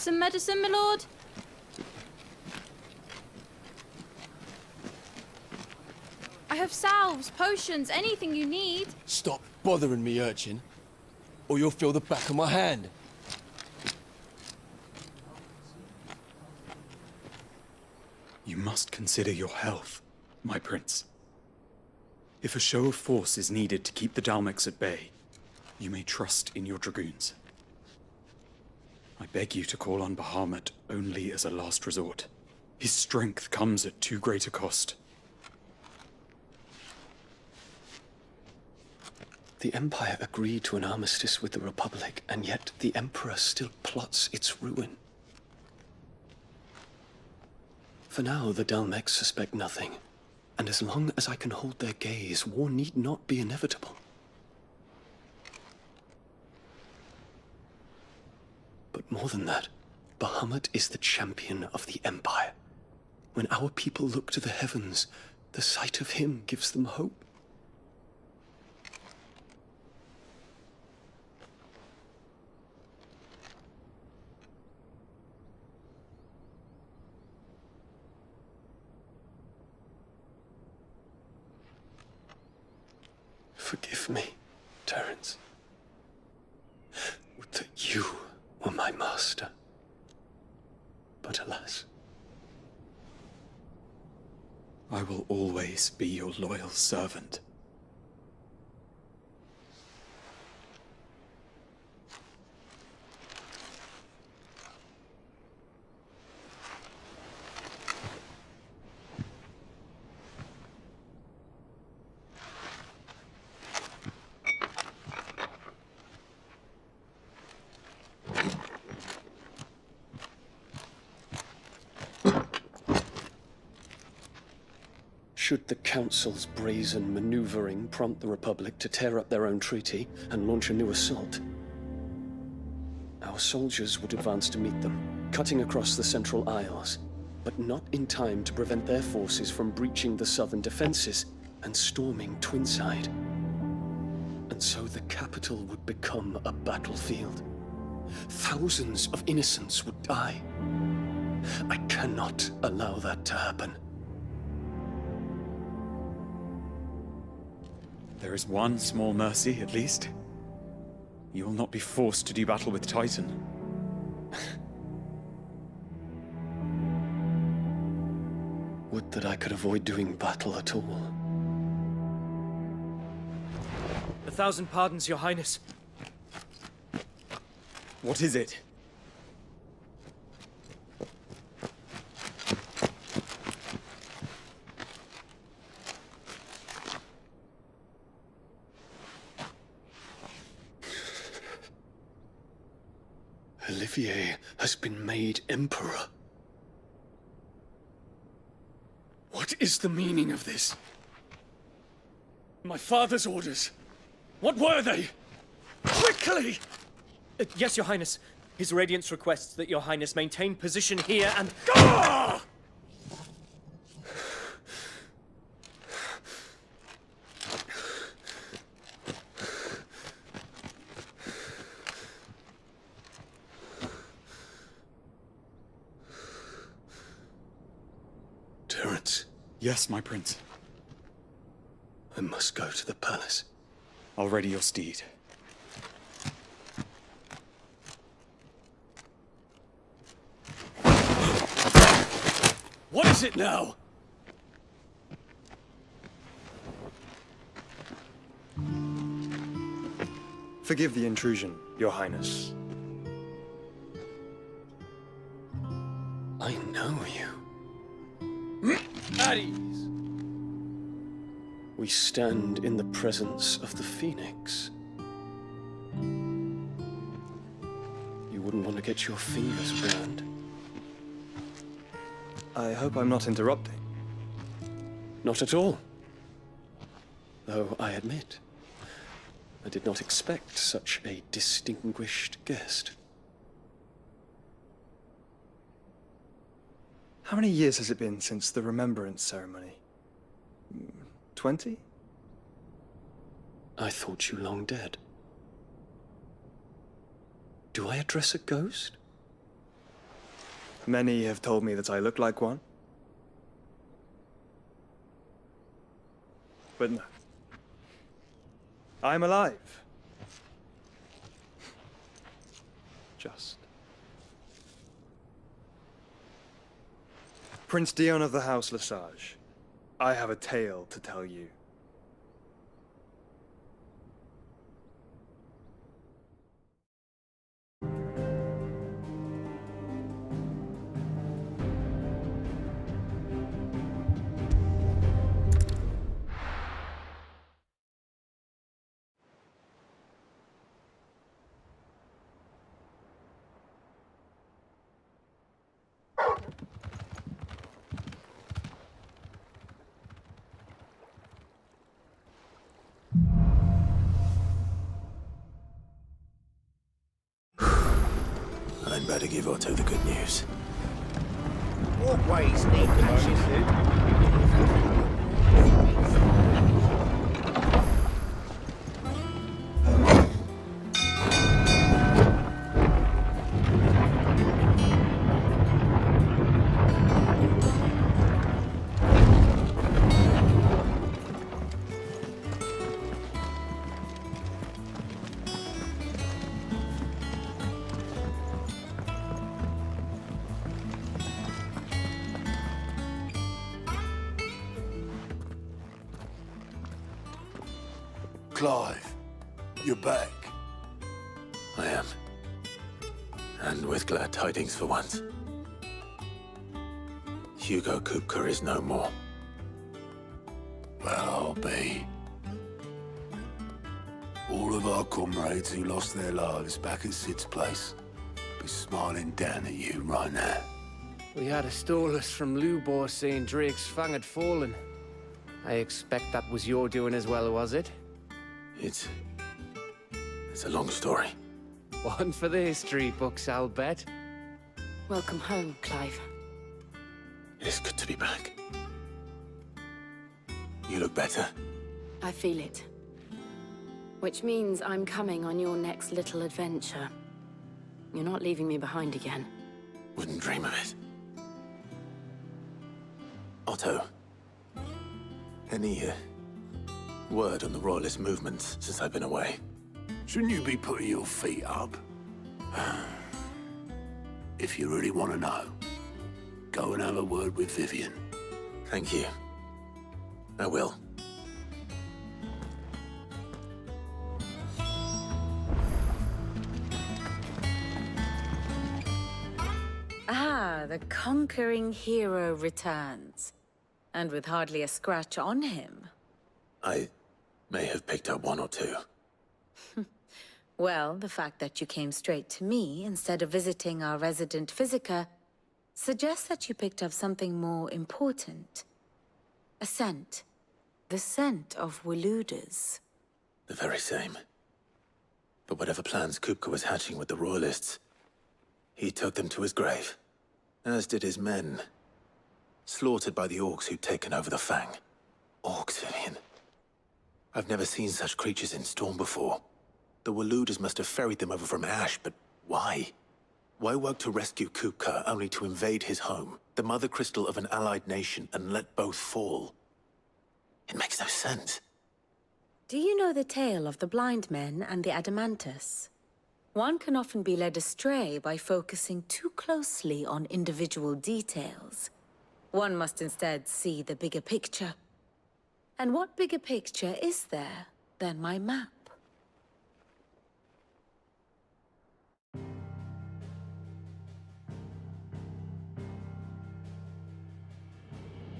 some medicine, my lord? I have salves, potions, anything you need. Stop bothering me, urchin, or you'll feel the back of my hand. You must consider your health, my prince. If a show of force is needed to keep the Dalmex at bay, you may trust in your dragoons. I beg you to call on Bahamut only as a last resort. His strength comes at too great a cost. The Empire agreed to an armistice with the Republic, and yet the Emperor still plots its ruin. For now, the Dalmex suspect nothing, and as long as I can hold their gaze, war need not be inevitable. But more than that, Bahamut is the champion of the Empire. When our people look to the heavens, the sight of him gives them hope. Forgive me, Terence. Would that you were my master. But alas. I will always be your loyal servant. Should the Council's brazen maneuvering prompt the Republic to tear up their own treaty and launch a new assault, our soldiers would advance to meet them, cutting across the Central Isles, but not in time to prevent their forces from breaching the southern defenses and storming Twinside. And so the capital would become a battlefield. Thousands of innocents would die. I cannot allow that to happen. There is one small mercy, at least. You will not be forced to do battle with Titan. Would that I could avoid doing battle at all. 1,000 pardons, Your Highness. What is it? Olivier has been made Emperor. What is the meaning of this? My father's orders. What were they? Quickly! Yes, Your Highness. His Radiance requests that Your Highness maintain position here and... Ah! Terence, Yes, my prince. I must go to the palace. I'll ready your steed. What is it now? Forgive the intrusion, Your Highness. I know you. At ease. We stand in the presence of the Phoenix. You wouldn't want to get your fingers burned. I hope I'm not interrupting. Not at all. Though I admit, I did not expect such a distinguished guest. How many years has it been since the Remembrance ceremony? 20? I thought you long dead. Do I address a ghost? Many have told me that I look like one. But no. I'm alive. Just. Prince Dion of the House Lesage, I have a tale to tell you. I'd better give Otto the good news. Walkways need patches. Clive, you're back. I am. And with glad tidings for once. Hugo Kupka is no more. Well, I'll be. All of our comrades who lost their lives back at Sid's place be smiling down at you right now. We had a stolus from Lubor saying Drake's fang had fallen. I expect that was your doing as well, was it? It's a long story. One for the history books, I'll bet. Welcome home, Clive. It is good to be back. You look better. I feel it. Which means I'm coming on your next little adventure. You're not leaving me behind again. Wouldn't dream of it. Otto, any word on the Royalist movements since I've been away? Shouldn't you be putting your feet up? If you really want to know, go and have a word with Vivian. Thank you. I will. Ah, the conquering hero returns. And with hardly a scratch on him. I may have picked up one or two. Well, the fact that you came straight to me instead of visiting our resident physiker suggests that you picked up something more important. A scent. The scent of Waludas. The very same. But whatever plans Kupka was hatching with the Royalists, he took them to his grave. As did his men. Slaughtered by the orcs who'd taken over the Fang. Orcs, Vivian. I've never seen such creatures in Storm before. The Waludas must have ferried them over from Ash, but why? Why work to rescue Kupka only to invade his home, the mother crystal of an allied nation, and let both fall? It makes no sense. Do you know the tale of the blind men and the Adamantus? One can often be led astray by focusing too closely on individual details. One must instead see the bigger picture. And what bigger picture is there than my map?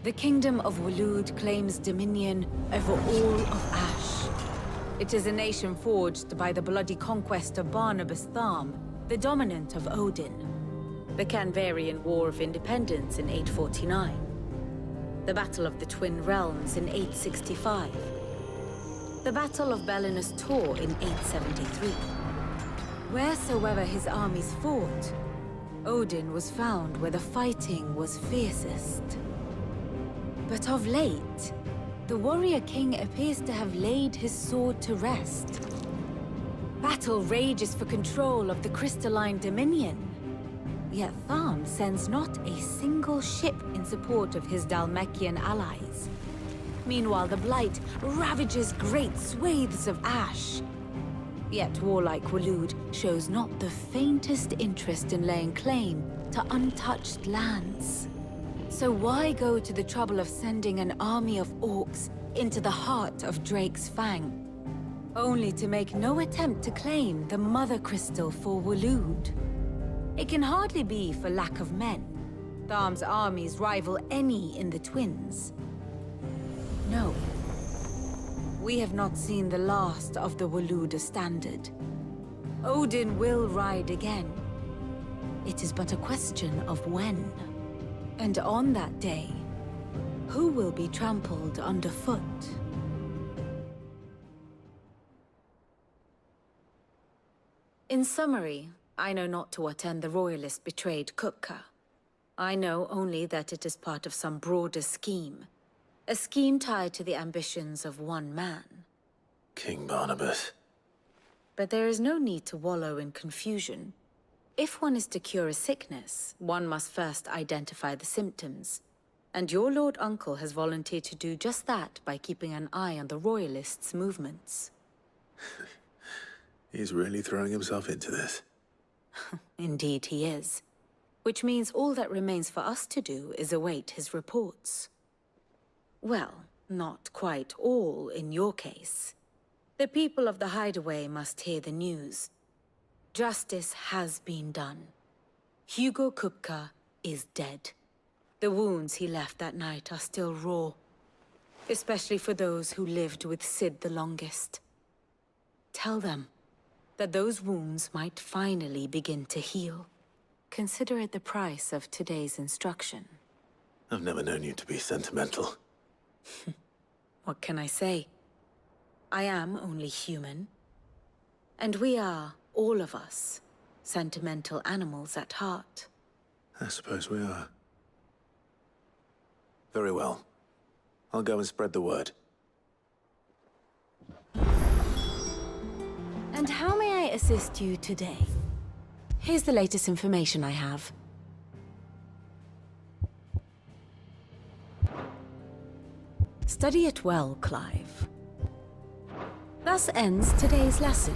The Kingdom of Walud claims dominion over all of Ash. It is a nation forged by the bloody conquest of Barnabas Tharm, the dominant of Odin. The Canvarian War of Independence in 849. The Battle of the Twin Realms in 865. The Battle of Belinus Tor in 873. Wheresoever his armies fought, Odin was found where the fighting was fiercest. But of late, the warrior king appears to have laid his sword to rest. Battle rages for control of the crystalline dominion. Yet Tharm sends not a single ship in support of his Dhalmekian allies. Meanwhile, the Blight ravages great swathes of ash. Yet warlike Waloed shows not the faintest interest in laying claim to untouched lands. So why go to the trouble of sending an army of orcs into the heart of Drake's Fang, only to make no attempt to claim the Mother Crystal for Waloed? It can hardly be for lack of men. Tharm's armies rival any in the Twins. No. We have not seen the last of the Waloed standard. Odin will ride again. It is but a question of when. And on that day, who will be trampled underfoot? In summary, I know not to what end the Royalists betrayed Kupka. I know only that it is part of some broader scheme. A scheme tied to the ambitions of one man. King Barnabas. But there is no need to wallow in confusion. If one is to cure a sickness, one must first identify the symptoms. And your Lord Uncle has volunteered to do just that by keeping an eye on the Royalists' movements. He's really throwing himself into this. Indeed he is. Which means all that remains for us to do is await his reports. Well, not quite all in your case. The people of the Hideaway must hear the news. Justice has been done. Hugo Kupka is dead. The wounds he left that night are still raw, especially for those who lived with Sid the longest. Tell them that those wounds might finally begin to heal. Consider it the price of today's instruction. I've never known you to be sentimental. What can I say? I am only human. And we are, all of us, sentimental animals at heart. I suppose we are. Very well. I'll go and spread the word. And how may I assist you today? Here's the latest information I have. Study it well, Clive. Thus ends today's lesson.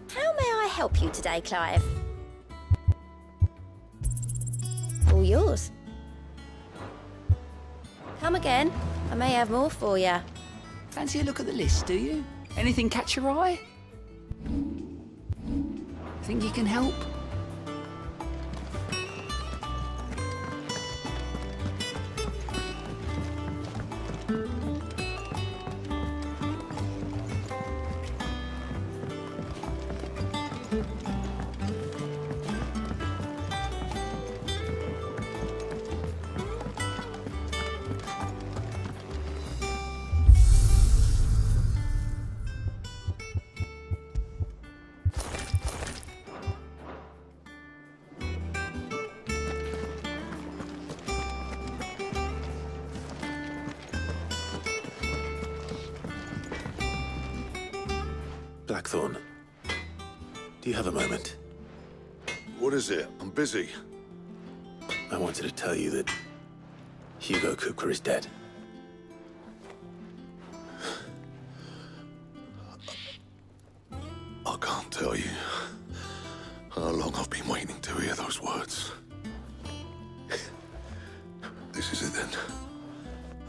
How may I help you today, Clive? All yours. Come again. I may have more for you. Fancy a look at the list, do you? Anything catch your eye? Think you can help? Blackthorn, do you have a moment? What is it? I'm busy. I wanted to tell you that Hugo Kupka is dead. I can't tell you how long I've been waiting to hear those words. This is it then.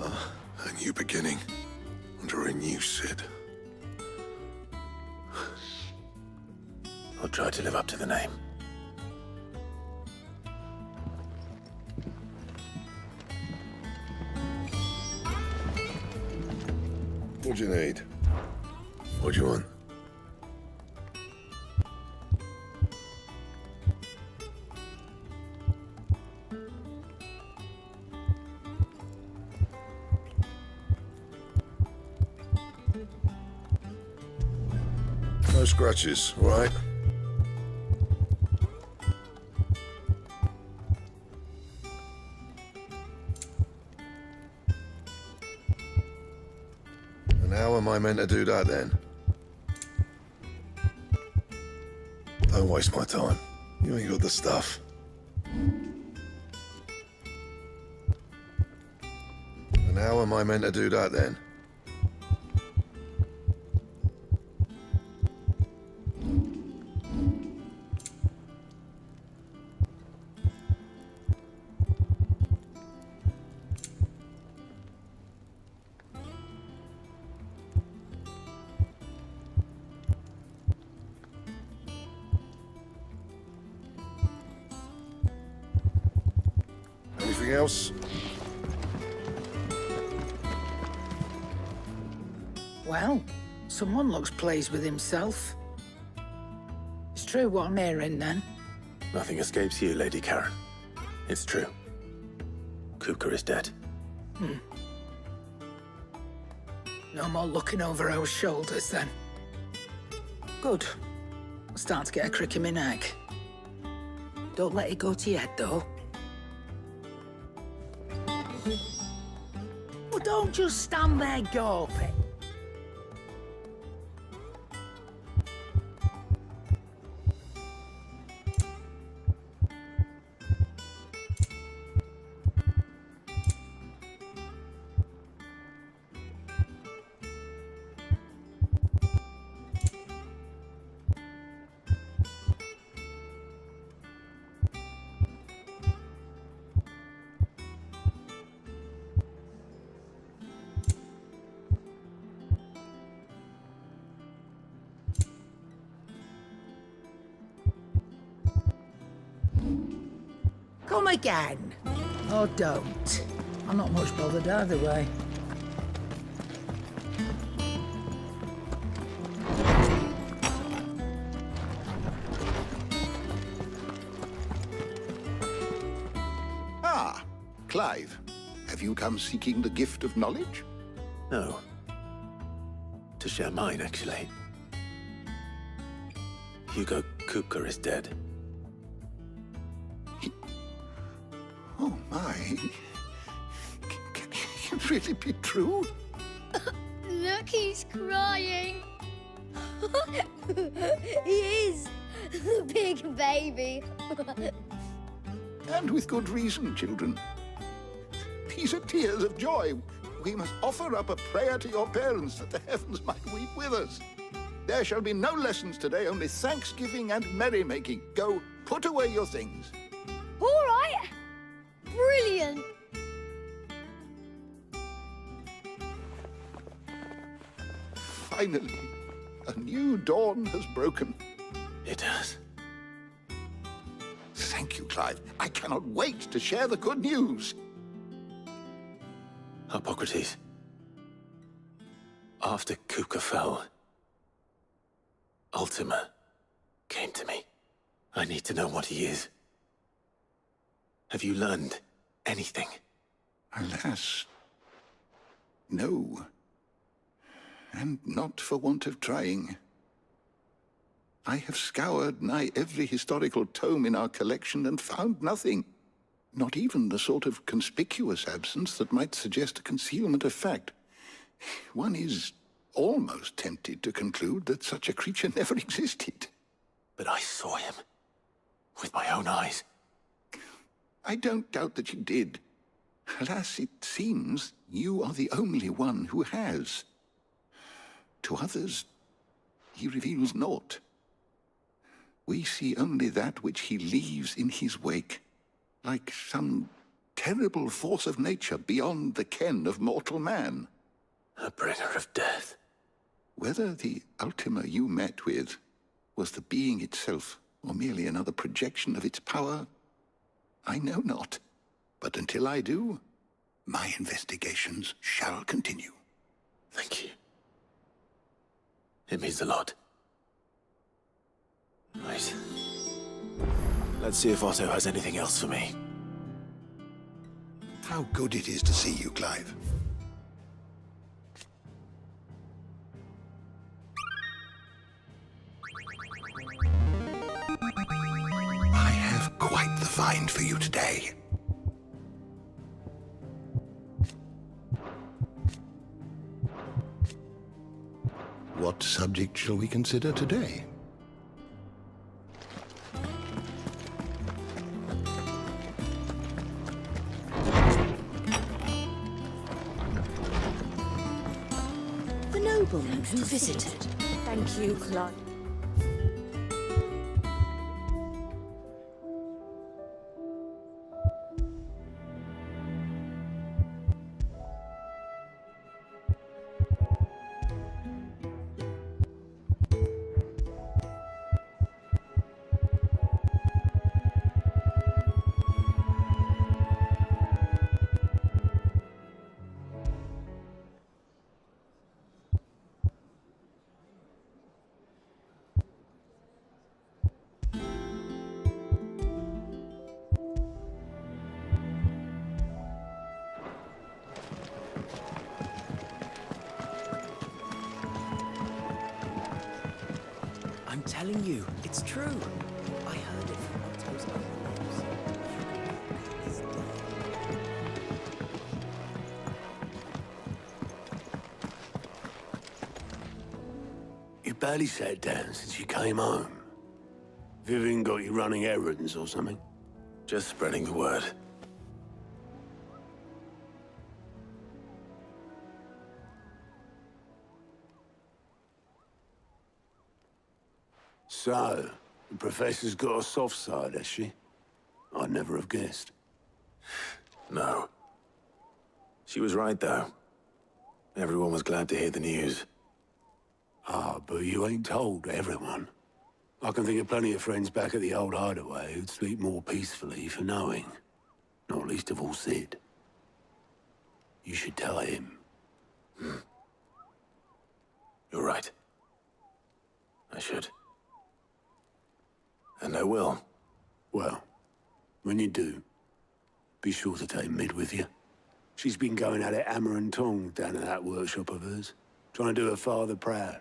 A new beginning under a new Sid. I'll try to live up to the name. What do you need? What do you want? No scratches, all right? And how am I meant to do that then? Don't waste my time. You ain't got the stuff. And how am I meant to do that then? Anything else? Well, someone looks pleased with himself. It's true what I'm hearing, then. Nothing escapes you, Lady Karen. It's true. Kupka is dead. No more looking over our shoulders, then. Good. I'll start to get a crick in my neck. Don't let it go to your head, though. Well, don't just stand there gawping. Come again. Or don't. I'm not much bothered either way. Ah, Clive. Have you come seeking the gift of knowledge? No. To share mine, actually. Hugo Kupka is dead. Oh, my. Can it really be true? Look, he's crying. He is. Big baby. And with good reason, children. These are tears of joy. We must offer up a prayer to your parents that the heavens might weep with us. There shall be no lessons today, only thanksgiving and merrymaking. Go, put away your things. All right. Brilliant. Finally, a new dawn has broken. It has. Thank you, Clive. I cannot wait to share the good news. Hippocrates. After Kupka fell, Ultima came to me. I need to know what he is. Have you learned anything? Alas, no. And not for want of trying. I have scoured nigh every historical tome in our collection and found nothing. Not even the sort of conspicuous absence that might suggest a concealment of fact. One is almost tempted to conclude that such a creature never existed. But I saw him. With my own eyes. I don't doubt that you did. Alas, it seems you are the only one who has. To others, he reveals naught. We see only that which he leaves in his wake, like some terrible force of nature beyond the ken of mortal man. A bringer of death. Whether the Ultima you met with was the being itself, or merely another projection of its power, I know not. But until I do, my investigations shall continue. Thank you. It means a lot. Right. Let's see if Otto has anything else for me. How good it is to see you, Clive. I have quite the find for you today. what subject shall we consider today? The nobleman who visited. Thank you, Claude. I'm telling you, it's true. I heard it from Otto's own lips. You barely sat down since you came home. Vivian got you running errands or something? Just spreading the word. So, the Professor's got a soft side, has she? I'd never have guessed. No. She was right, though. Everyone was glad to hear the news. Ah, but you ain't told everyone. I can think of plenty of friends back at the old hideaway who'd sleep more peacefully for knowing. Not least of all Sid. You should tell him. You're right. I should. And I will. Well, when you do, be sure to take Mid with you. She's been going at it hammer and tongs down at that workshop of hers, trying to do her father proud.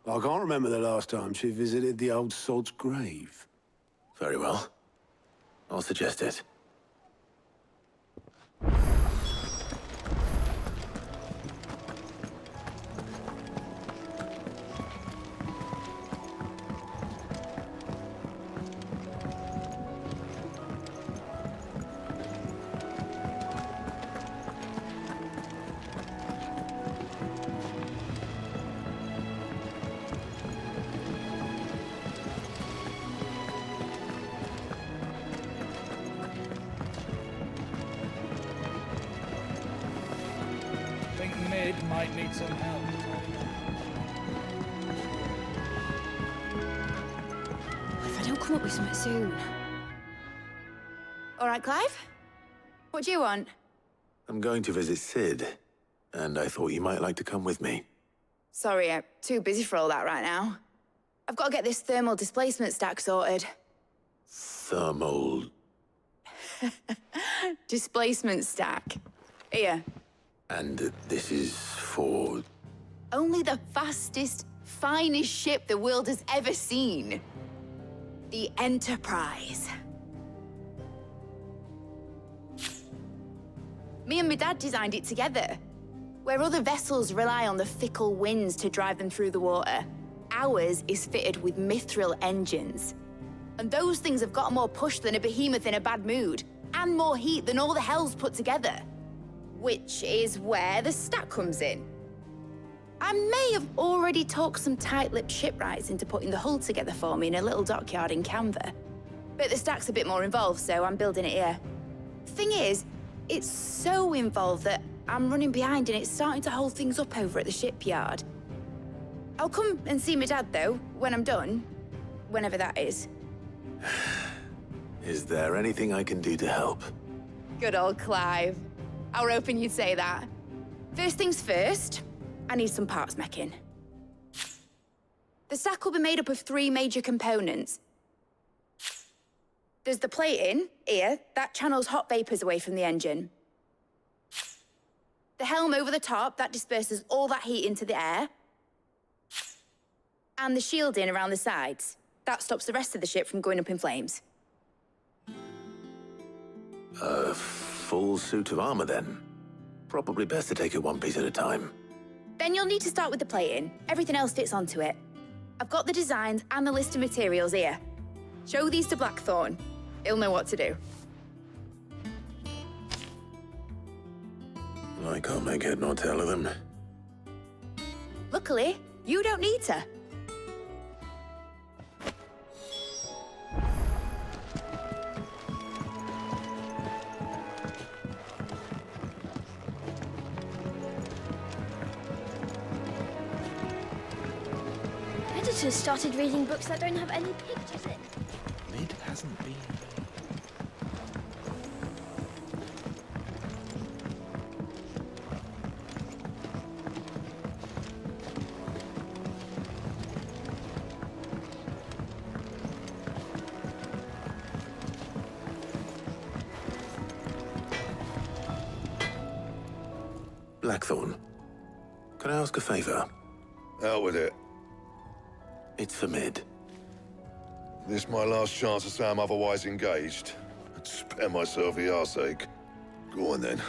I can't remember the last time she visited the old sod's grave. Very well. I'll suggest it. Mid might need some help. If I don't come up with something soon. All right, Clive? What do you want? I'm going to visit Sid, and I thought you might like to come with me. Sorry, I'm too busy for all that right now. I've got to get this thermal displacement stack sorted. Thermal... Displacement stack. Here. And this is for... Only the fastest, finest ship the world has ever seen. The Enterprise. Me and my dad designed it together. Where other vessels rely on the fickle winds to drive them through the water, ours is fitted with mithril engines. And those things have got more push than a behemoth in a bad mood, and more heat than all the hells put together. Which is where the stack comes in. I may have already talked some tight-lipped shipwrights into putting the hull together for me in a little dockyard in Canva. But the stack's a bit more involved, so I'm building it here. Thing is, it's so involved that I'm running behind and it's starting to hold things up over at the shipyard. I'll come and see my dad, though, when I'm done. Whenever that is. Is there anything I can do to help? Good old Clive. I were hoping you'd say that. First things first, I need some parts meching. The stack will be made up of 3 major components. There's the plating, here, that channels hot vapors away from the engine. The helm over the top, that disperses all that heat into the air. And the shielding around the sides. That stops the rest of the ship from going up in flames. A full suit of armor, then. Probably best to take it one piece at a time. Then you'll need to start with the plating. Everything else fits onto it. I've got the designs and the list of materials here. Show these to Blackthorn. He'll know what to do. I can't make head nor tail of them. Luckily, you don't need to. Editors started reading books that don't have any pictures in. Mid hasn't been. Blackthorn, can I ask a favor? Out with it. It's for Mid. This my last chance to say I'm otherwise engaged. I'd spare myself the arseache. Go on then.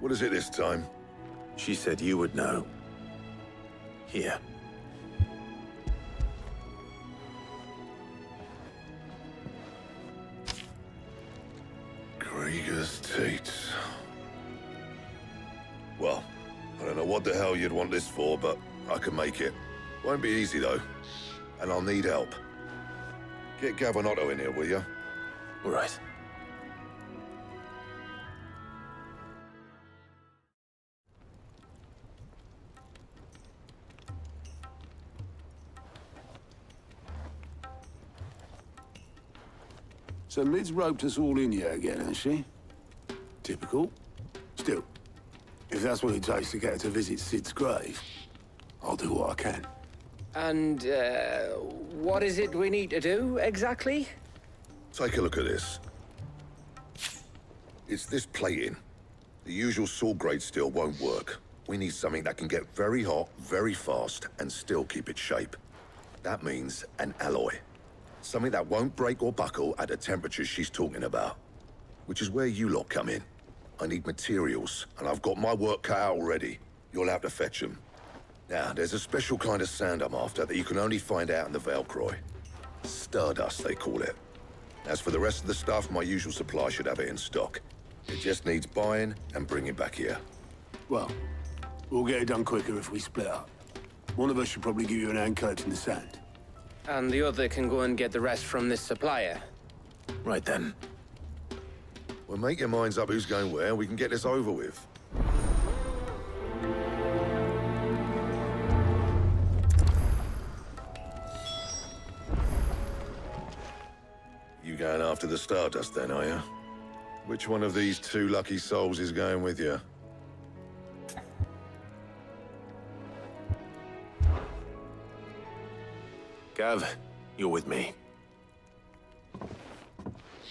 What is it this time? She said you would know. Here. Krieger's Tates. Well, I don't know what the hell you'd want this for, but I can make it. Won't be easy, though. And I'll need help. Get Gavin-Otto in here, will you? All right. So Mid's roped us all in here again, hasn't she? Typical. Still, if that's what it takes to get her to visit Sid's grave, I'll do what I can. And, what is it we need to do, exactly? Take a look at this. It's this plating. The usual sword grade steel won't work. We need something that can get very hot, very fast, and still keep its shape. That means an alloy. Something that won't break or buckle at the temperatures she's talking about. Which is where you lot come in. I need materials, and I've got my work cut out already. You'll have to fetch them. Now, there's a special kind of sand I'm after that you can only find out in the Velcroy. Stardust, they call it. As for the rest of the stuff, my usual supply should have it in stock. It just needs buying and bringing back here. Well, we'll get it done quicker if we split up. One of us should probably give you an hand coat in the sand. And the other can go and get the rest from this supplier. Right then. Well, make your minds up who's going where, and we can get this over with. You going after the Stardust then, are you? Which one of these two lucky souls is going with you? Gav, you're with me.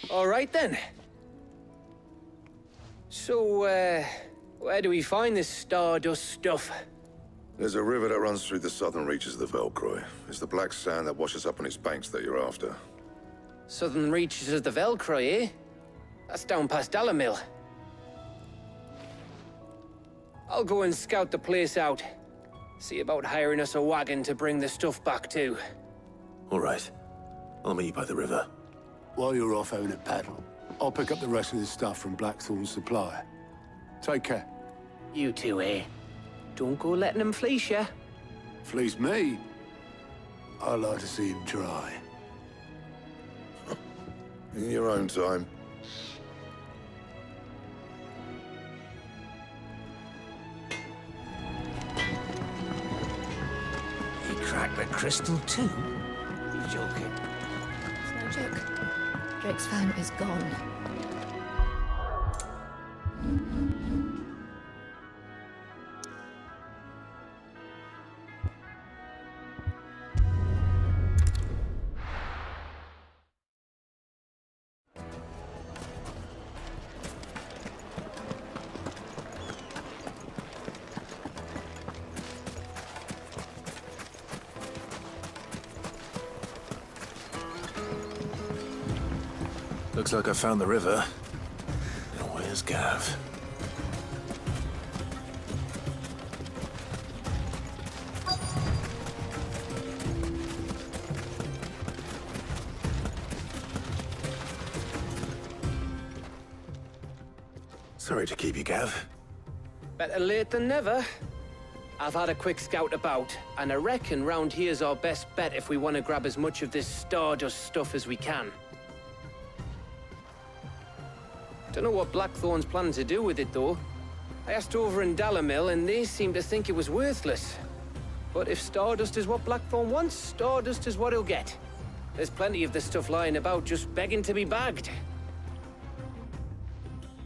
All right, then. So, where do we find this Stardust stuff? There's a river that runs through the southern reaches of the Velcroy. It's the black sand that washes up on its banks that you're after. Southern reaches of the Velcroy, eh? That's down past Dalamil. I'll go and scout the place out. See about hiring us a wagon to bring the stuff back to. All right. I'll meet you by the river. While you're off having a paddle, I'll pick up the rest of this stuff from Blackthorn's supplier. Take care. You two, eh? Don't go letting them fleece ya. Fleece me? I like to see him try. In your own time. He cracked the crystal too? You're joking. It's no joke. Drake's phone is gone. Looks like I found the river. Now where's Gav? Sorry to keep you, Gav. Better late than never. I've had a quick scout about, and I reckon round here's our best bet if we want to grab as much of this Stardust stuff as we can. Don't know what Blackthorn's planning to do with it, though. I asked over in Dalamil, and they seem to think it was worthless. But if Stardust is what Blackthorn wants, Stardust is what he'll get. There's plenty of this stuff lying about, just begging to be bagged.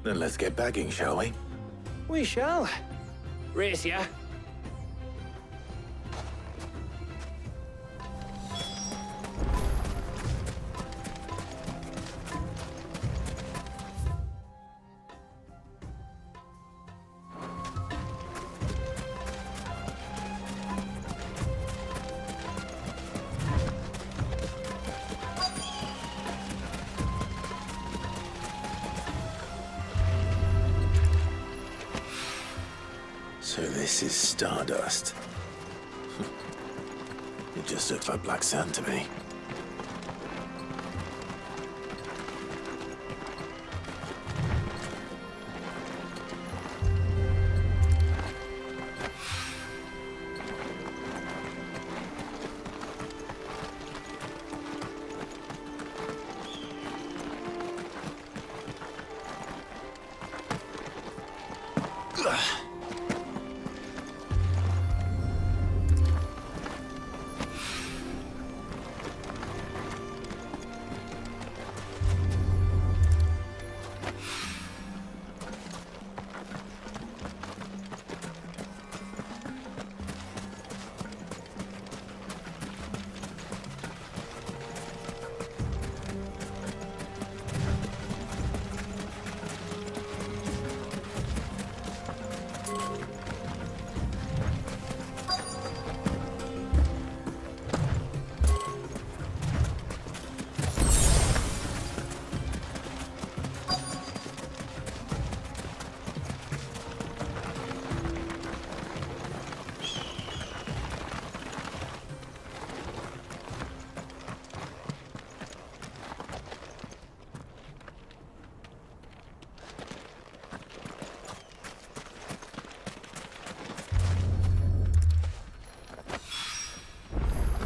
Then let's get bagging, shall we? We shall. Race ya. So this is Stardust. It just looks like black sand to me.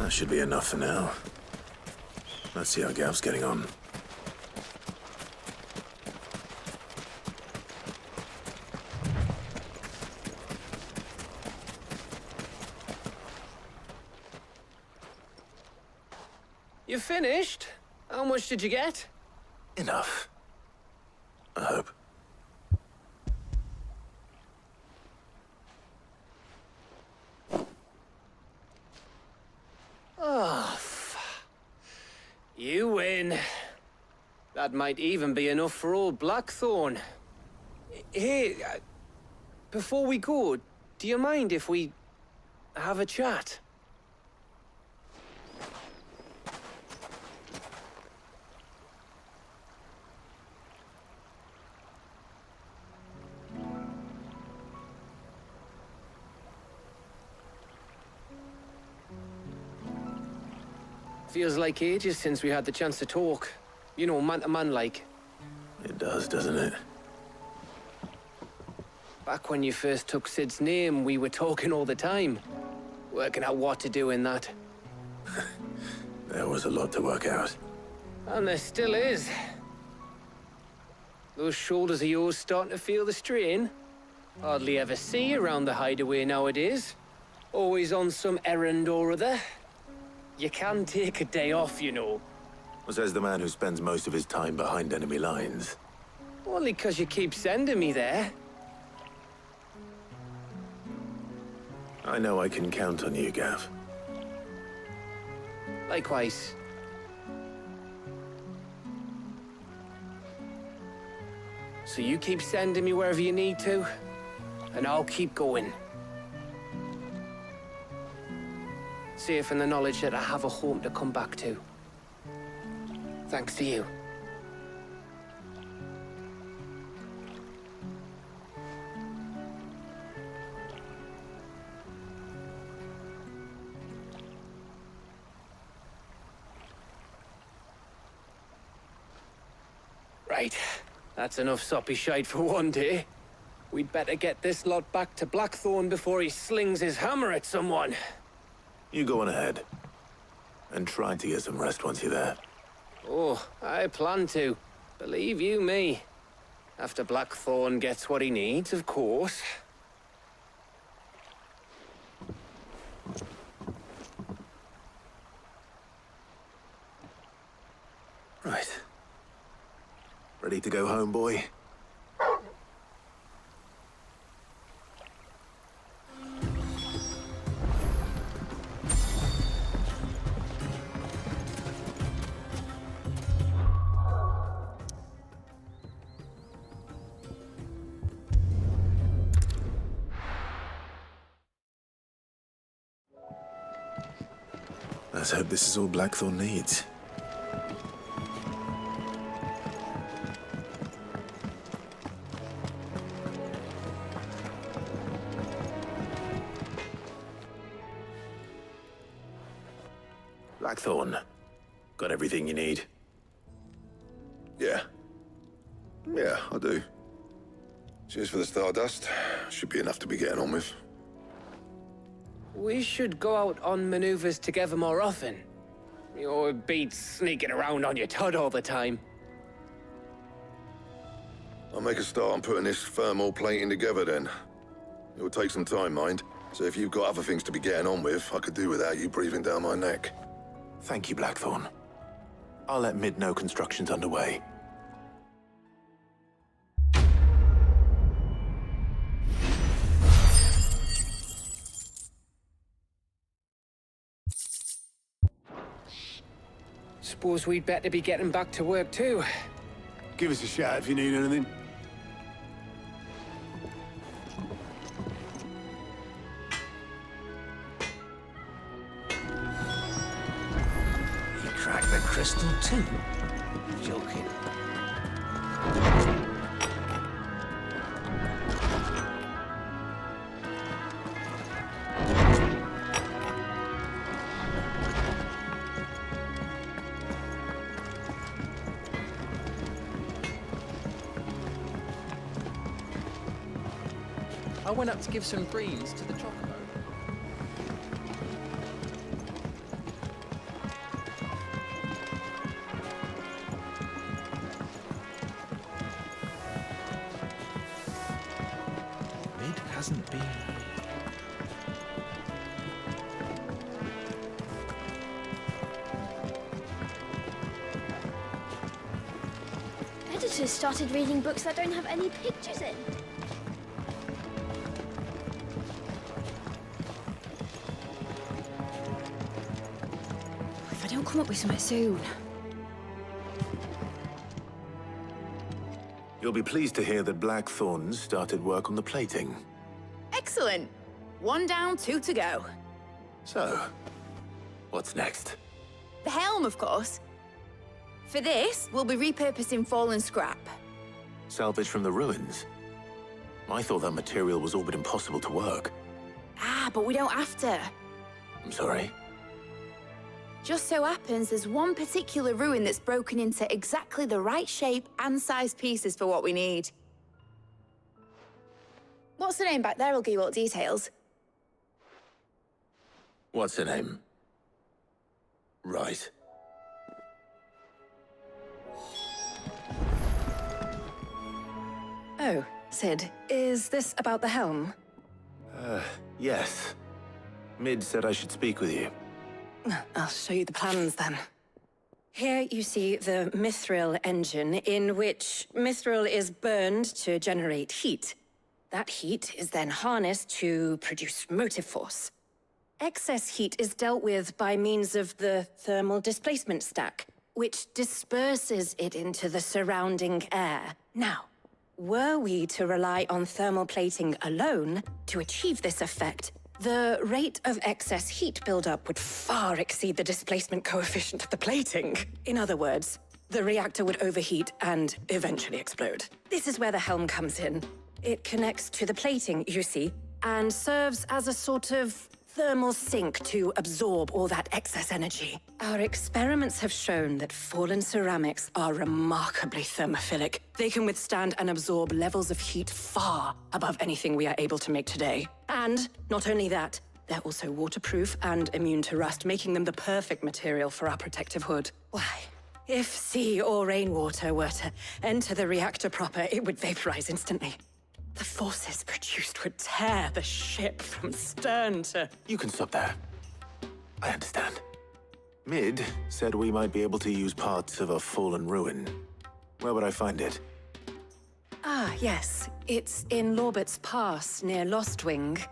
That should be enough for now. Let's see how Gav's getting on. You finished? How much did you get? Enough. I hope. Oh, you win. That might even be enough for old Blackthorn. Hey, before we go, do you mind if we have a chat? Feels like ages since we had the chance to talk. You know, man to man like. It does, doesn't it? Back when you first took Sid's name, we were talking all the time. Working out what to do in that. There was a lot to work out. And there still is. Those shoulders of yours starting to feel the strain. Hardly ever see you around the hideaway nowadays. Always on some errand or other. You can take a day off, you know. Says the man who spends most of his time behind enemy lines. Only 'cause you keep sending me there. I know I can count on you, Gav. Likewise. So you keep sending me wherever you need to, and I'll keep going. Safe in the knowledge that I have a home to come back to. Thanks to you. Right. That's enough soppy shite for one day. We'd better get this lot back to Blackthorn before he slings his hammer at someone. You go on ahead. And try to get some rest once you're there. Oh, I plan to. Believe you me. After Blackthorn gets what he needs, of course. Right. Ready to go home, boy? Let's hope this is all Blackthorn needs. Blackthorn, got everything you need? Yeah. Yeah, I do. Cheers for the stardust. Should be enough to be getting on with. We should go out on maneuvers together more often. You're beats sneaking around on your tud all the time. I'll make a start on putting this thermal plating together then. It'll take some time, mind. So if you've got other things to be getting on with, I could do without you breathing down my neck. Thank you, Blackthorn. I'll let Mid know construction's underway. Suppose we'd better be getting back to work too. Give us a shout if you need anything. You cracked the crystal too? Joking. I went up to give some greens to the chocobo. Mid hasn't been... Editors started reading books that don't have any pictures in. If I don't come up with something soon. You'll be pleased to hear that Blackthorn started work on the plating. Excellent. 1 down, 2 to go. So, what's next? The helm, of course. For this, we'll be repurposing fallen scrap. Salvage from the ruins? I thought that material was all but impossible to work. Ah, but we don't have to. I'm sorry. Just so happens there's one particular ruin that's broken into exactly the right shape and size pieces for what we need. What's the name back there? I'll give you all the details. What's her name? Right. Oh, Sid, is this about the helm? Yes. Mid said I should speak with you. I'll show you the plans then. Here you see the mithril engine, in which mithril is burned to generate heat. That heat is then harnessed to produce motive force. Excess heat is dealt with by means of the thermal displacement stack, which disperses it into the surrounding air. Now, were we to rely on thermal plating alone to achieve this effect, the rate of excess heat buildup would far exceed the displacement coefficient of the plating. In other words, the reactor would overheat and eventually explode. This is where the helm comes in. It connects to the plating, you see, and serves as a sort of thermal sink to absorb all that excess energy. Our experiments have shown that fallen ceramics are remarkably thermophilic. They can withstand and absorb levels of heat far above anything we are able to make today. And not only that, they're also waterproof and immune to rust, making them the perfect material for our protective hood. Why? If sea or rainwater were to enter the reactor proper, it would vaporize instantly. The forces produced would tear the ship from stern to... You can stop there. I understand. Mid said we might be able to use parts of a fallen ruin. Where would I find it? Ah, yes. It's in Lorbert's Pass, near Lostwing.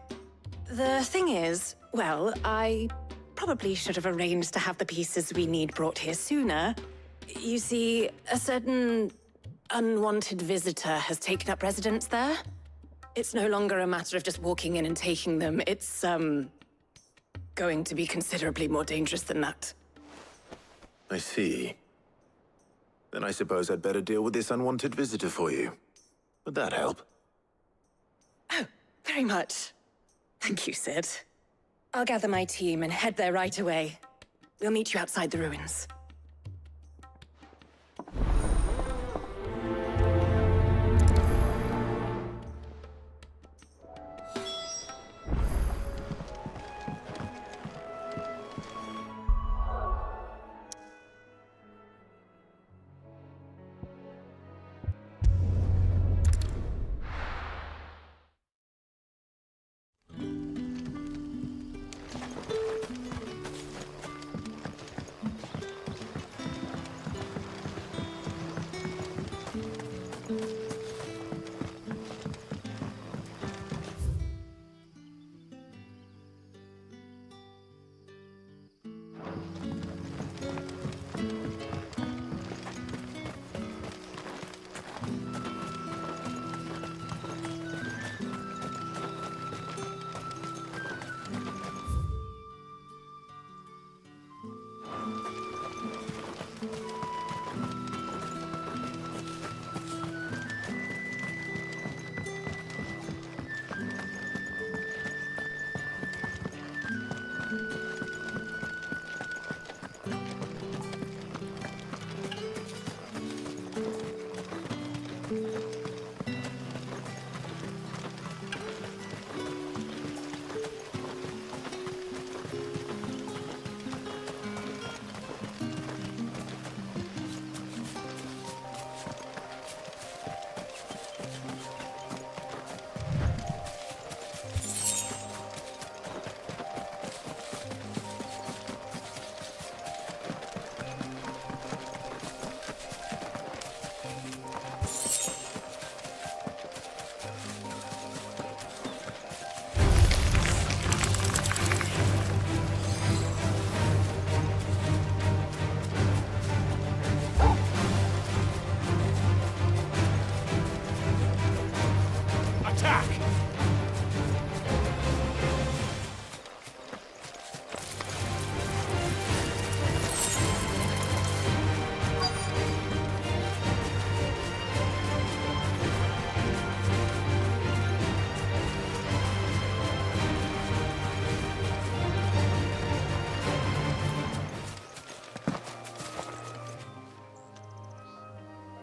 The thing is, well, I probably should have arranged to have the pieces we need brought here sooner. You see, a certain unwanted visitor has taken up residence there. It's no longer a matter of just walking in and taking them. It's, going to be considerably more dangerous than that. I see. Then I suppose I'd better deal with this unwanted visitor for you. Would that help? Oh, very much. Thank you, Sid. I'll gather my team and head there right away. We'll meet you outside the ruins.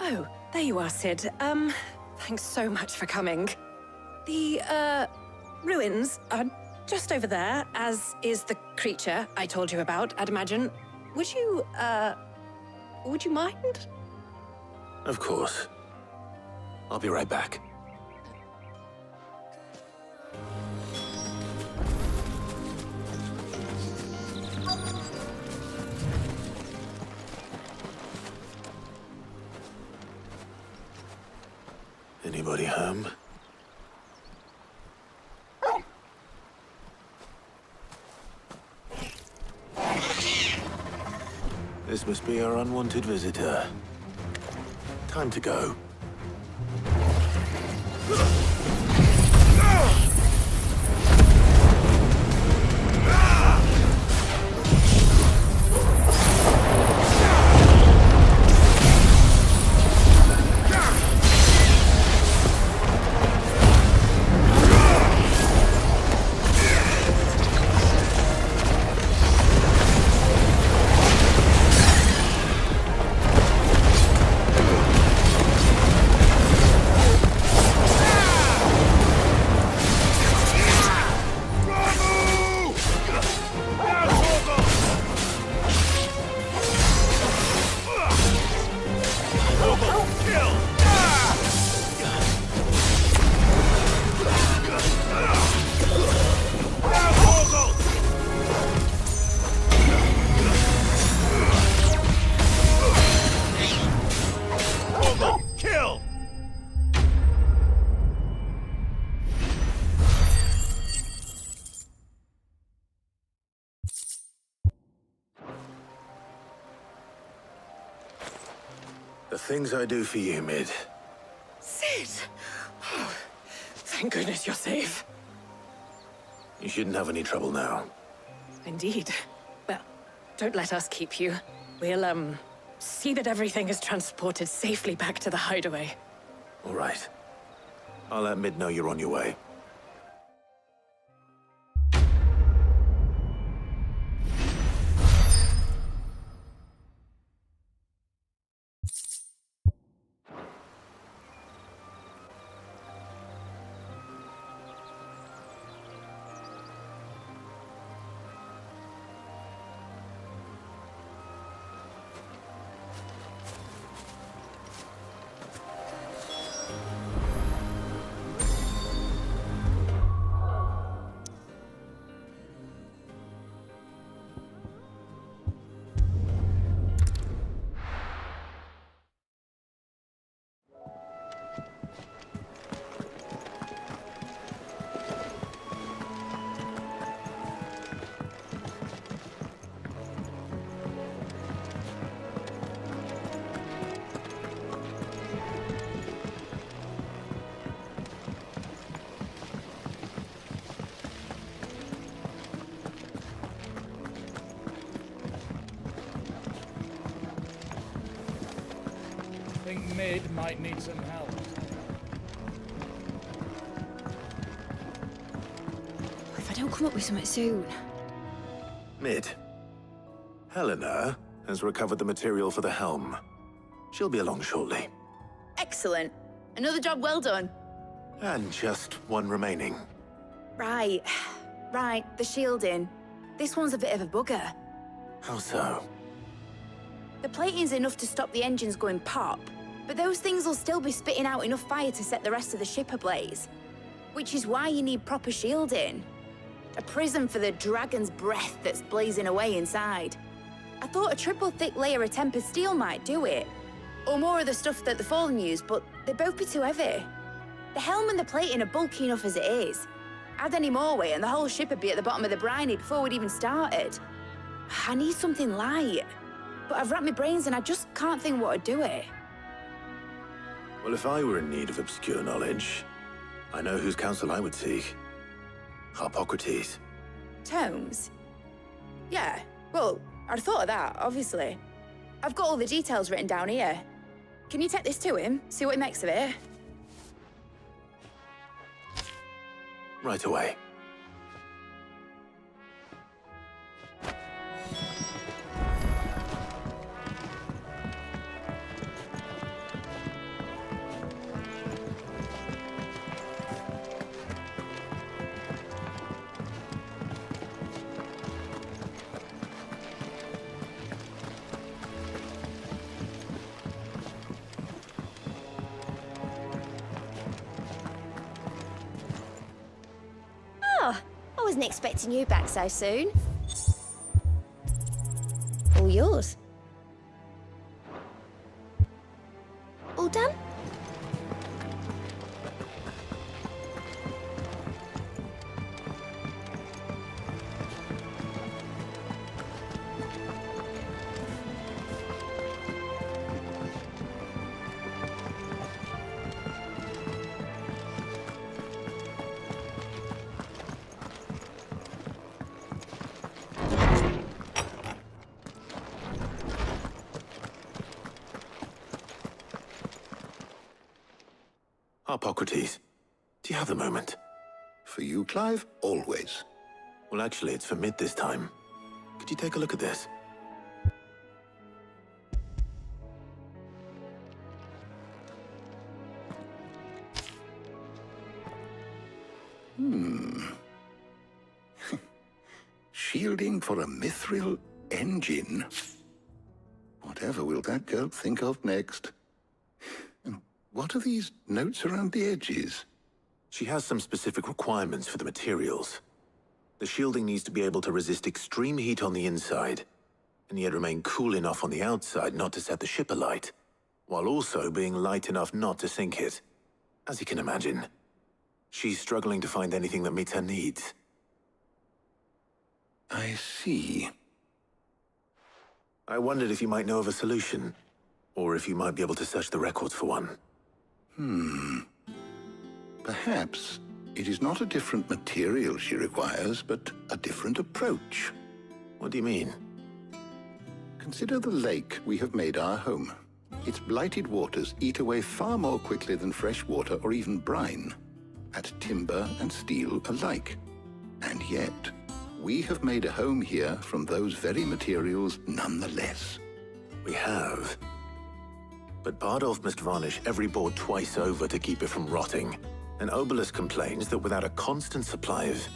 Oh, there you are, Sid. Thanks so much for coming. The, ruins are just over there, as is the creature I told you about, I'd imagine. Would you mind? Of course. I'll be right back. Anybody home? This must be our unwanted visitor. Time to go. The things I do for you, Mid. Sid! Oh, thank goodness you're safe. You shouldn't have any trouble now. Indeed. Well, don't let us keep you. We'll, see that everything is transported safely back to the hideaway. All right. I'll let Mid know you're on your way. I think Mid might need some help. If I don't come up with something soon. Mid. Helena has recovered the material for the helm. She'll be along shortly. Excellent. Another job well done. And just one remaining. Right. Right, the shielding. This one's a bit of a bugger. How so? The plating's enough to stop the engines going pop, but those things will still be spitting out enough fire to set the rest of the ship ablaze. Which is why you need proper shielding. A prism for the dragon's breath that's blazing away inside. I thought a triple thick layer of tempered steel might do it. Or more of the stuff that the Fallen use, but they'd both be too heavy. The helm and the plating are bulky enough as it is. Add any more weight and the whole ship would be at the bottom of the briny before we'd even started. I need something light. But I've racked my brains and I just can't think what would do it. Well, if I were in need of obscure knowledge, I know whose counsel I would seek. Harpocrates. Tomes? Yeah, well, I'd thought of that, obviously. I've got all the details written down here. Can you take this to him, see what he makes of it? Right away. Oh, I wasn't expecting you back so soon. All yours. All done? Harpocrates, do you have a moment? For you, Clive? Always. Well, actually, it's for Mid this time. Could you take a look at this? Shielding for a mithril engine? Whatever will that girl think of next? And what are these notes around the edges? She has some specific requirements for the materials. The shielding needs to be able to resist extreme heat on the inside, and yet remain cool enough on the outside not to set the ship alight, while also being light enough not to sink it. As you can imagine, she's struggling to find anything that meets her needs. I see. I wondered if you might know of a solution. Or if you might be able to search the records for one. Perhaps it is not a different material she requires, but a different approach. What do you mean? Consider the lake we have made our home. Its blighted waters eat away far more quickly than fresh water or even brine, at timber and steel alike. And yet, we have made a home here from those very materials nonetheless. We have. But Bardolph must varnish every board twice over to keep it from rotting. And Obelus complains that without a constant supply of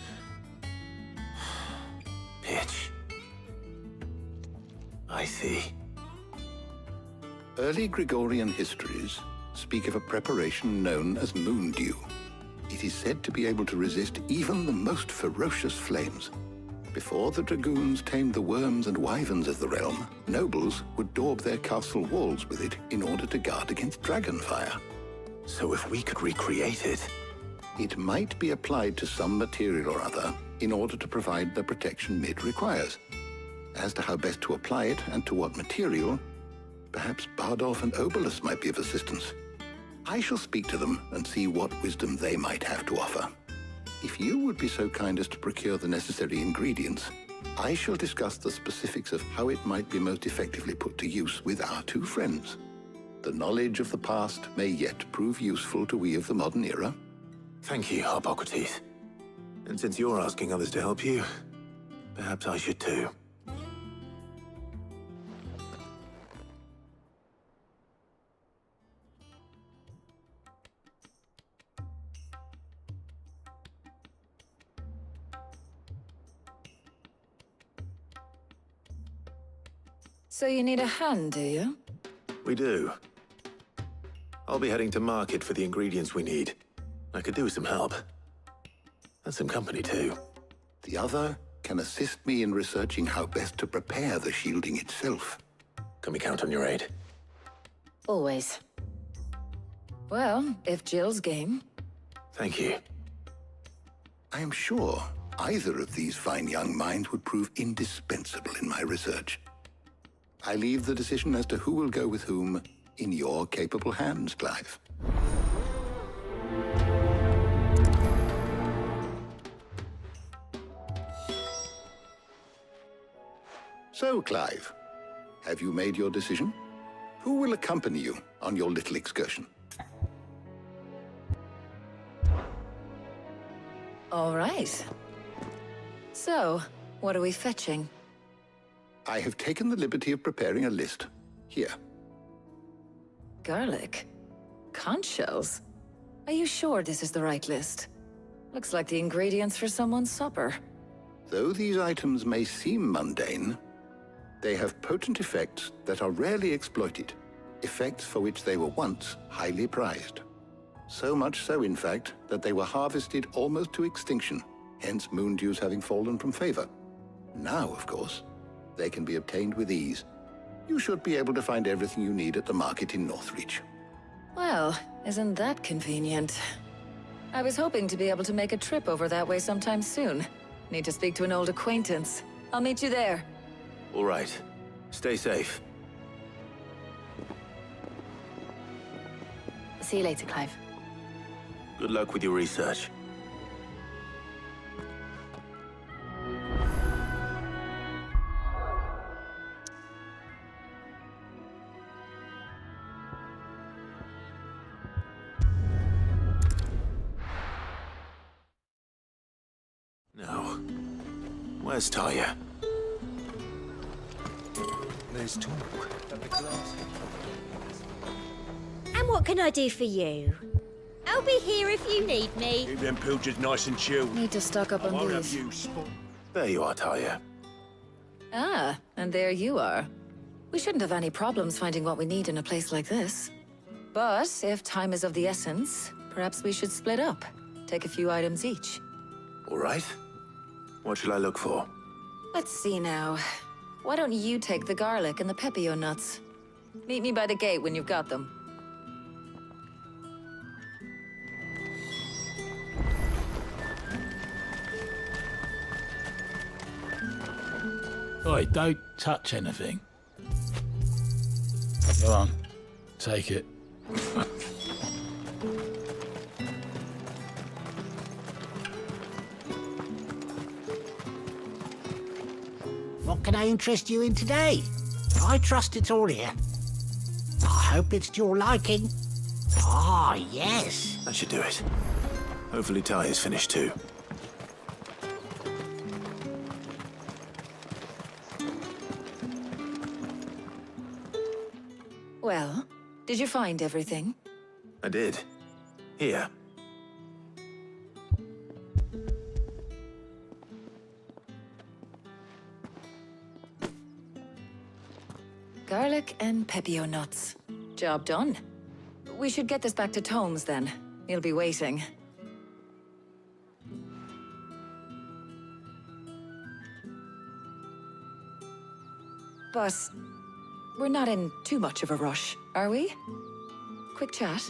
pitch. I see. Early Gregorian histories speak of a preparation known as moon dew. It is said to be able to resist even the most ferocious flames. Before the dragoons tamed the worms and wyverns of the realm, nobles would daub their castle walls with it in order to guard against dragonfire. So if we could recreate it... It might be applied to some material or other in order to provide the protection Mid requires. As to how best to apply it and to what material, perhaps Bardolph and Obelus might be of assistance. I shall speak to them and see what wisdom they might have to offer. If you would be so kind as to procure the necessary ingredients, I shall discuss the specifics of how it might be most effectively put to use with our two friends. The knowledge of the past may yet prove useful to we of the modern era. Thank you, Hippocrates. And since you're asking others to help you, perhaps I should too. So you need a hand, do you? We do. I'll be heading to market for the ingredients we need. I could do with some help. And some company, too. The other can assist me in researching how best to prepare the shielding itself. Can we count on your aid? Always. Well, if Jill's game. Thank you. I am sure either of these fine young minds would prove indispensable in my research. I leave the decision as to who will go with whom in your capable hands, Clive. So, Clive, have you made your decision? Who will accompany you on your little excursion? All right. So, what are we fetching? I have taken the liberty of preparing a list. Here. Garlic? Conch shells? Are you sure this is the right list? Looks like the ingredients for someone's supper. Though these items may seem mundane, they have potent effects that are rarely exploited, effects for which they were once highly prized. So much so, in fact, that they were harvested almost to extinction, hence moon dews having fallen from favor. Now, of course, they can be obtained with ease. You should be able to find everything you need at the market in Northreach. Well, isn't that convenient? I was hoping to be able to make a trip over that way sometime soon. Need to speak to an old acquaintance. I'll meet you there. All right. Stay safe. See you later, Clive. Good luck with your research. Now, where's Talia? There's talk at the glass. And what can I do for you? I'll be here if you need me. Keep them pilchards nice and chilled. Need to stock up I on won't have these. you spot. There you are, Talia. Ah, and there you are. We shouldn't have any problems finding what we need in a place like this. But if time is of the essence, perhaps we should split up. Take a few items each. All right. What shall I look for? Let's see now. Why don't you take the garlic and the pepio nuts? Meet me by the gate when you've got them. Oi, don't touch anything. Go on. Take it. What can I interest you in today? I trust it's all here. I hope it's to your liking. Ah, yes. That should do it. Hopefully Ty is finished too. Well, did you find everything? I did. Here. Garlic and pepio nuts. Job done. We should get this back to Tomes then. He'll be waiting. But we're not in too much of a rush, are we? Quick chat.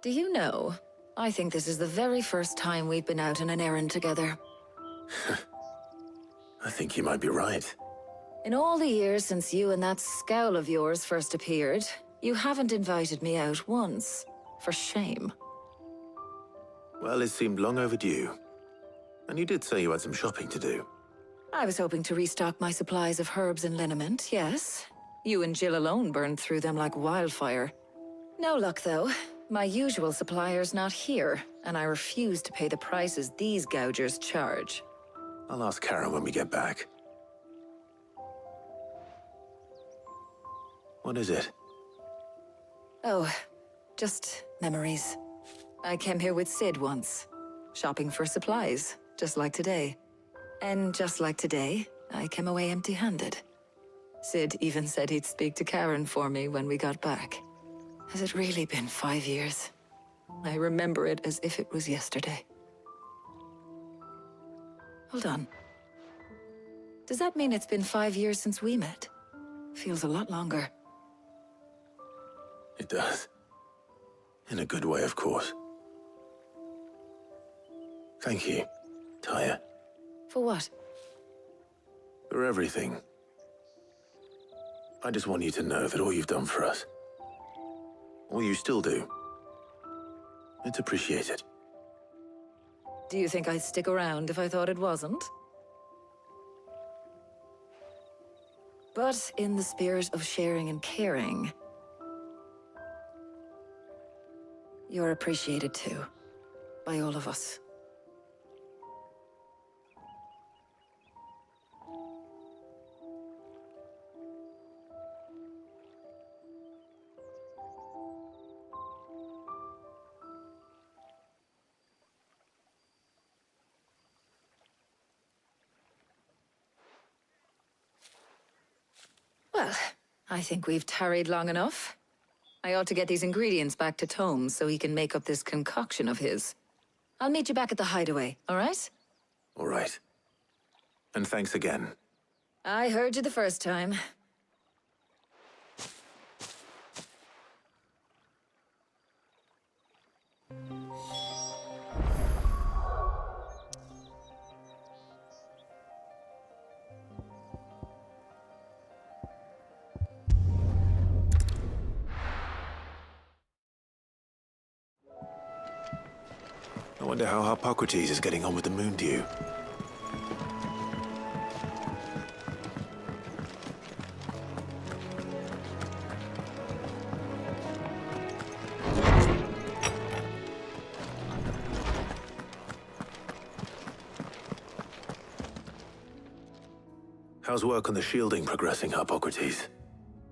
Do you know, I think this is the very first time we've been out on an errand together. I think you might be right. In all the years since you and that scowl of yours first appeared, you haven't invited me out once. For shame. Well, it seemed long overdue. And you did say you had some shopping to do. I was hoping to restock my supplies of herbs and liniment, yes. You and Jill alone burned through them like wildfire. No luck, though. My usual supplier's not here, and I refuse to pay the prices these gougers charge. I'll ask Karen when we get back. What is it? Oh, just memories. I came here with Sid once, shopping for supplies, just like today. And just like today, I came away empty-handed. Sid even said he'd speak to Karen for me when we got back. Has it really been 5 years? I remember it as if it was yesterday. Hold on. Does that mean it's been 5 years since we met? Feels a lot longer. It does. In a good way, of course. Thank you, Taya. For what? For everything. I just want you to know that all you've done for us, all you still do, it's appreciated. Do you think I'd stick around if I thought it wasn't? But in the spirit of sharing and caring, you're appreciated too, by all of us. Well, I think we've tarried long enough. I ought to get these ingredients back to Tomes so he can make up this concoction of his. I'll meet you back at the hideaway, all right? All right. And thanks again. I heard you the first time. I wonder how Hippocrates is getting on with the moon dew. How's work on the shielding progressing, Hippocrates?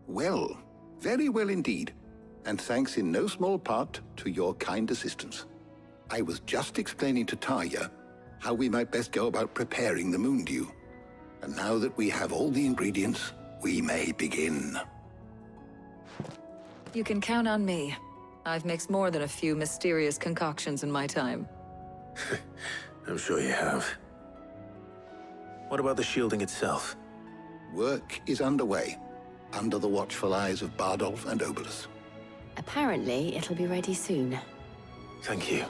Well, very well indeed. And thanks in no small part to your kind assistance. I was just explaining to Tarja how we might best go about preparing the moon dew. And now that we have all the ingredients, we may begin. You can count on me. I've mixed more than a few mysterious concoctions in my time. I'm sure you have. What about the shielding itself? Work is underway. under the watchful eyes of Bardolph and Obolus. Apparently, it'll be ready soon. Thank you.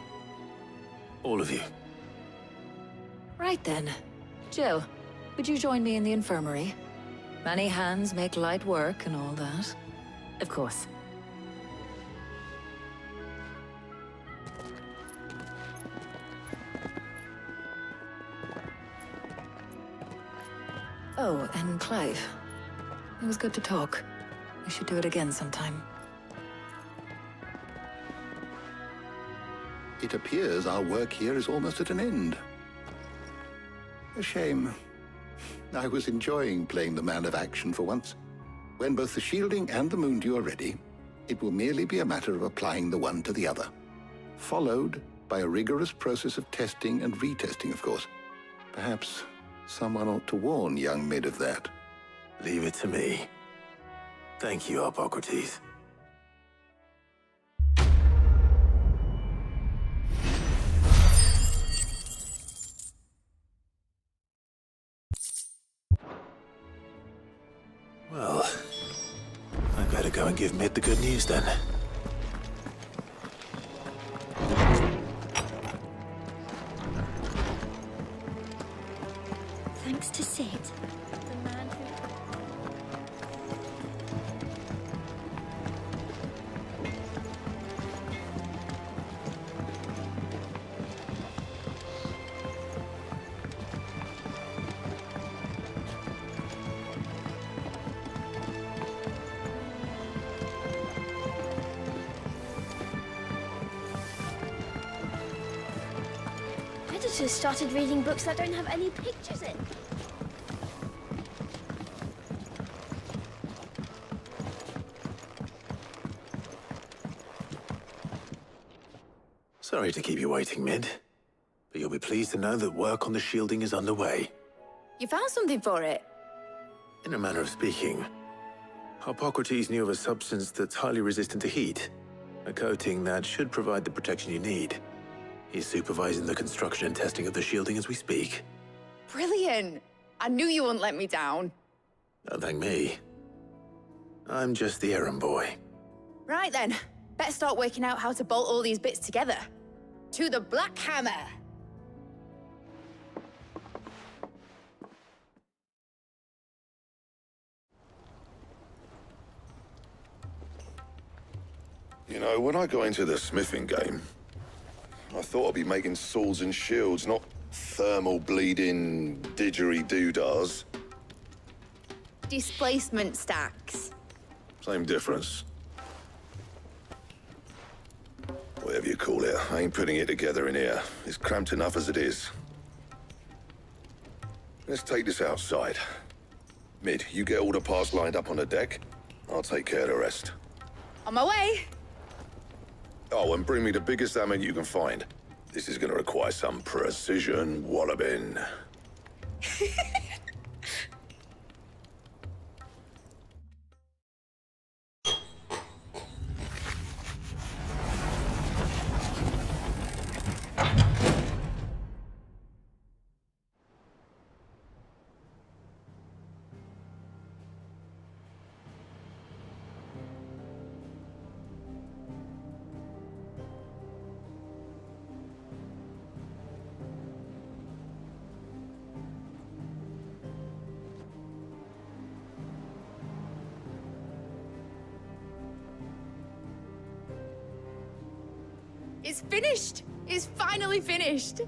All of you. Right then. Jill, would you join me in the infirmary? Many hands make light work and all that. Of course. Oh, and Clive. It was good to talk. We should do it again sometime. It appears our work here is almost at an end. A shame. I was enjoying playing the man of action for once. When both the shielding and the moondew are ready, it will merely be a matter of applying the one to the other. Followed by a rigorous process of testing and retesting, of course. Perhaps someone ought to warn young Mid of that. Leave it to me. Thank you, Hippocrates. Well, I better go and give Mid the good news then. Thanks to Sid, the man who... Editors started reading books that don't have any pictures in. Sorry to keep you waiting, Mid. But you'll be pleased to know that work on the shielding is underway. You found something for it? In a manner of speaking, Hippocrates knew of a substance that's highly resistant to heat. A coating that should provide the protection you need. He's supervising the construction and testing of the shielding as we speak. Brilliant! I knew you wouldn't let me down. Don't thank me. I'm just the errand boy. Right then, better start working out how to bolt all these bits together. To the Black Hammer! You know, when I got into the smithing game, I thought I'd be making swords and shields, not thermal bleeding didgeridoo-dahs. Displacement stacks. Same difference. Whatever you call it, I ain't putting it together in here. It's cramped enough as it is. Let's take this outside. Mid, you get all the parts lined up on the deck. I'll take care of the rest. On my way! Oh, and bring me the biggest hammer you can find. This is gonna require some precision walloping. It's finished! It's finally finished!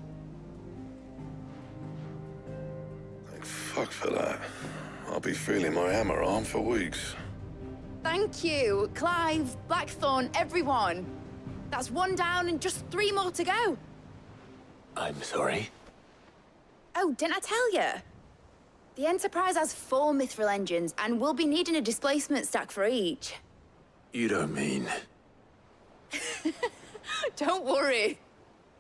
Thank fuck for that. I'll be feeling my hammer arm for weeks. Thank you, Clive, Blackthorn, everyone. That's one down and just 3 more to go. I'm sorry. Oh, didn't I tell you? The Enterprise has 4 mithril engines, and we'll be needing a displacement stack for each. You don't mean... Don't worry.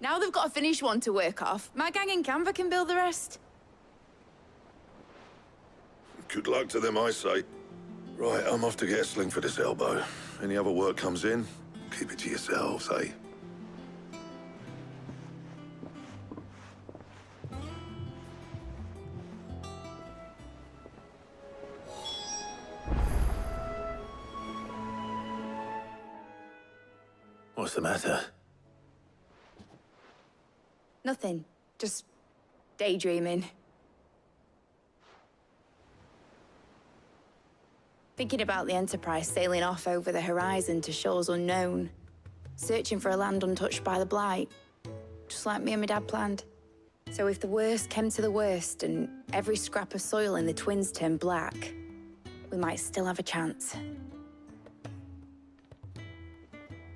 Now they've got a finished one to work off. My gang in Canva can build the rest. Good luck to them, I say. Right, I'm off to get a sling for this elbow. Any other work comes in, keep it to yourselves, eh? What's the matter? Nothing. Just daydreaming. Thinking about the Enterprise sailing off over the horizon to shores unknown, searching for a land untouched by the Blight, just like me and my dad planned. So if the worst came to the worst and every scrap of soil in the Twins turned black, we might still have a chance.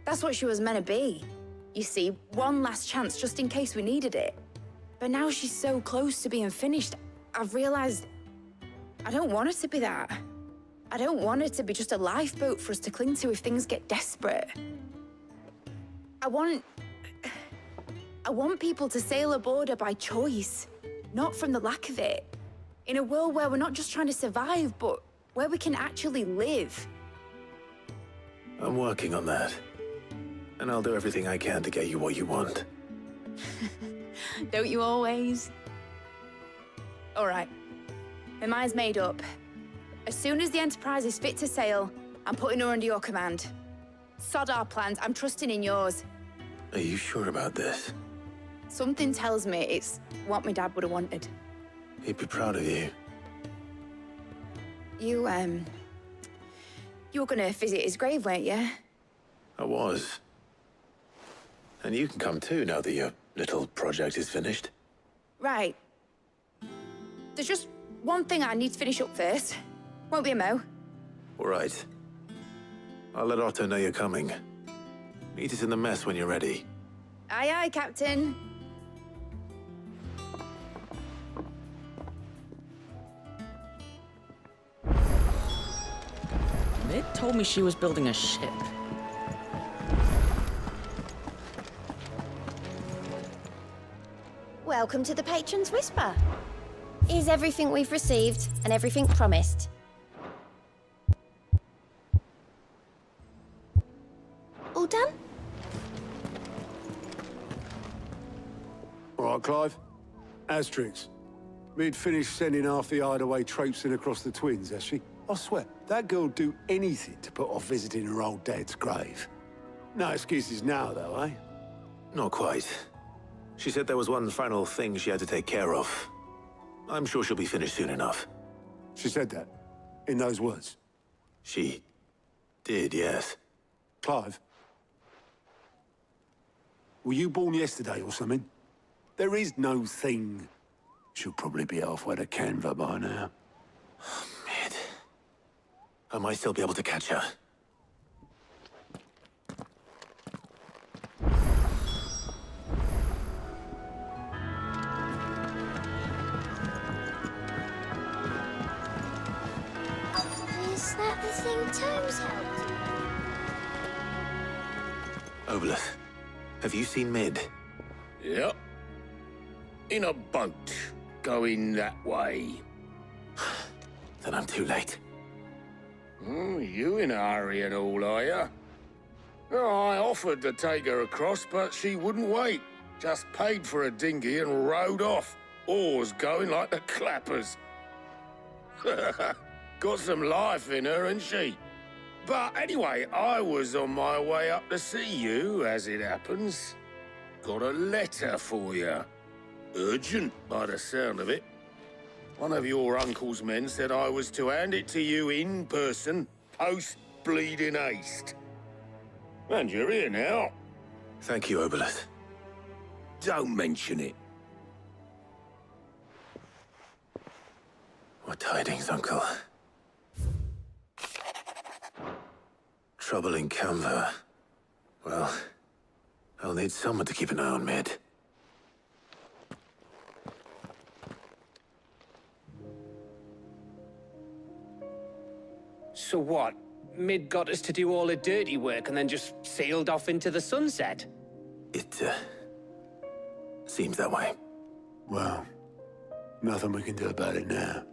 That's what she was meant to be. You see, one last chance just in case we needed it. But now she's so close to being finished, I've realized I don't want her to be that. I don't want her to be just a lifeboat for us to cling to if things get desperate. I want people to sail aboard her by choice, not from the lack of it. In a world where we're not just trying to survive, but where we can actually live. I'm working on that. And I'll do everything I can to get you what you want. Don't you always? All right. My mind's made up. As soon as the Enterprise is fit to sail, I'm putting her under your command. Sod our plans, I'm trusting in yours. Are you sure about this? Something tells me it's what my dad would have wanted. He'd be proud of you. You were gonna visit his grave, weren't you? I was. And you can come too now that your little project is finished. Right. There's just one thing I need to finish up first. Won't be a mo. All right. I'll let Otto know you're coming. Meet us in the mess when you're ready. Aye, aye, Captain. Mid told me she was building a ship. Welcome to the Patron's Whisper. Is everything we've received and everything promised? All done? All right, Clive. Asterix. We'd finished sending half the hideaway traipsing across the Twins, has she? I swear, that girl'd do anything to put off visiting her old dad's grave. No excuses now, though, eh? Not quite. She said there was one final thing she had to take care of. I'm sure she'll be finished soon enough. She said that? In those words? She did, yes. Clive? Were you born yesterday or something? There is no thing. She'll probably be halfway to Canva by now. Mid. I might still be able to catch her. Is that the thing Tomes helped? Obolus, have you seen Mid? Yep. In a boat, going that way. Then I'm too late. You in a hurry and all, are you? Oh, I offered to take her across, but she wouldn't wait. Just paid for a dinghy and rowed off. Oars going like the clappers. Got some life in her, ain't she? But anyway, I was on my way up to see you, as it happens. Got a letter for you. Urgent, by the sound of it. One of your uncle's men said I was to hand it to you in person, post-bleeding haste. And you're here now. Thank you, Obolus. Don't mention it. What tidings, Uncle? Trouble in Canva. Well, I'll need someone to keep an eye on Mid. So what? Mid got us to do all the dirty work and then just sailed off into the sunset? It, seems that way. Well, nothing we can do about it now.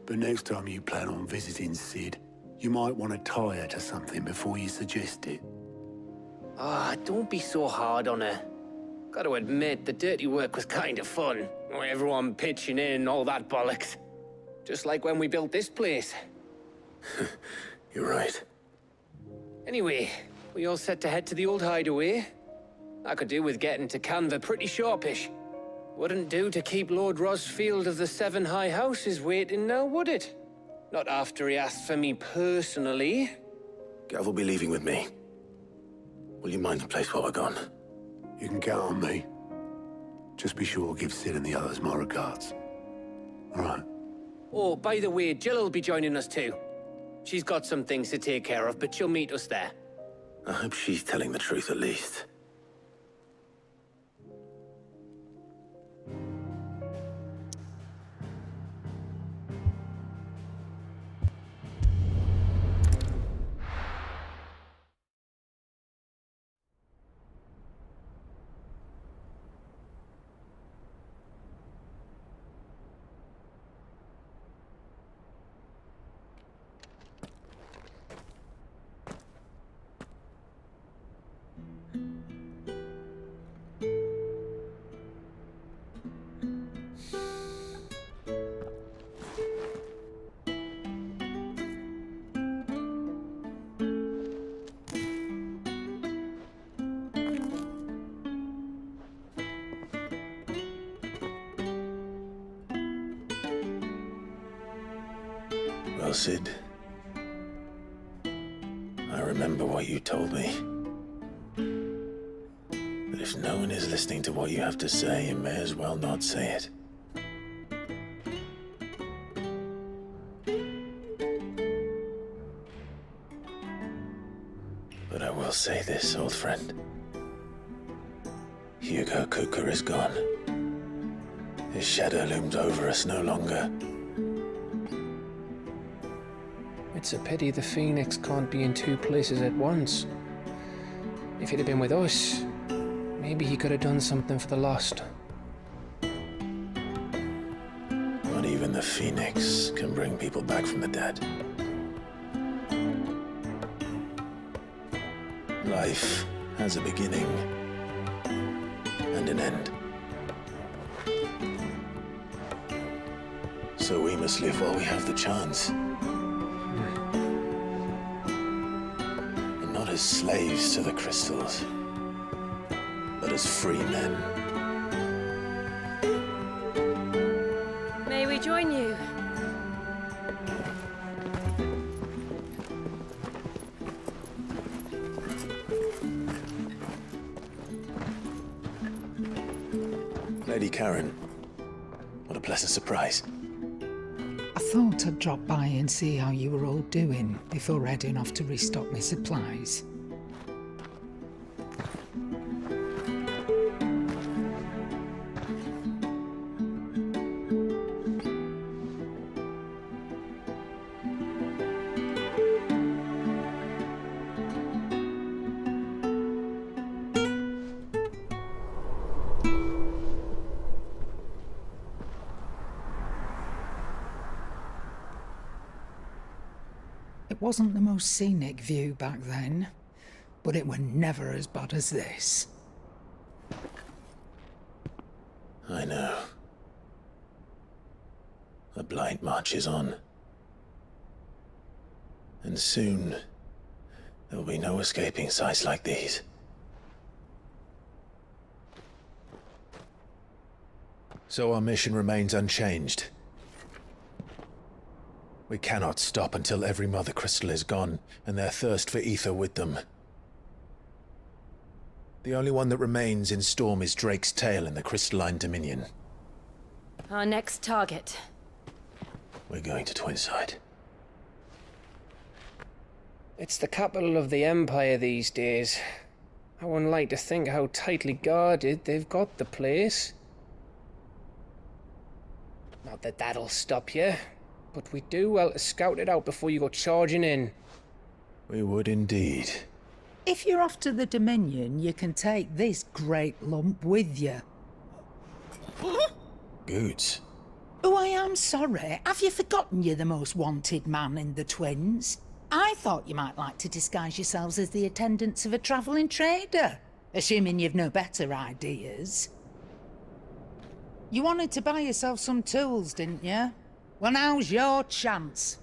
But next time you plan on visiting Sid, you might want to tie her to something before you suggest it. Ah, don't be so hard on her. Gotta admit, the dirty work was kind of fun. Everyone pitching in, all that bollocks. Just like when we built this place. You're right. Anyway, We all set to head to the old hideaway? I could do with getting to Canva pretty sharpish. Wouldn't do to keep Lord Rosfield of the Seven High Houses waiting now, would it? Not after he asked for me personally. Gav will be leaving with me. Will you mind the place while we're gone? You can count on me. Just be sure to give Sid and the others my regards. All right. Oh, by the way, Jill will be joining us too. She's got some things to take care of, but she'll meet us there. I hope she's telling the truth at least. Well, Sid, I remember what you told me. But if no one is listening to what you have to say, you may as well not say it. But I will say this, old friend. Hugo Kuka is gone. His shadow looms over us no longer. It's a pity the Phoenix can't be in two places at once. If he'd have been with us, maybe he could have done something for the lost. Not even the Phoenix can bring people back from the dead. Life has a beginning and an end. So we must live while we have the chance. And not as slaves to the crystals, but as free men. May we join you? Lady Karen, what a pleasant surprise. I thought I'd drop by and see how you were all doing before heading off to restock my supplies. It wasn't the most scenic view back then, but it were never as bad as this. I know. The blight marches on. And soon, there will be no escaping sights like these. So our mission remains unchanged. We cannot stop until every Mother Crystal is gone, and their thirst for ether with them. The only one that remains in Storm is Drake's Tail in the Crystalline Dominion. Our next target. We're going to Twinside. It's the capital of the Empire these days. I wouldn't like to think how tightly guarded they've got the place. Not that that'll stop you, but we do well to scout it out before you go charging in. We would indeed. If you're off to the Dominion, you can take this great lump with you. Goods. Oh, I am sorry. Have you forgotten you're the most wanted man in the Twins? I thought you might like to disguise yourselves as the attendants of a travelling trader, assuming you've no better ideas. You wanted to buy yourself some tools, didn't you? Well, now's your chance.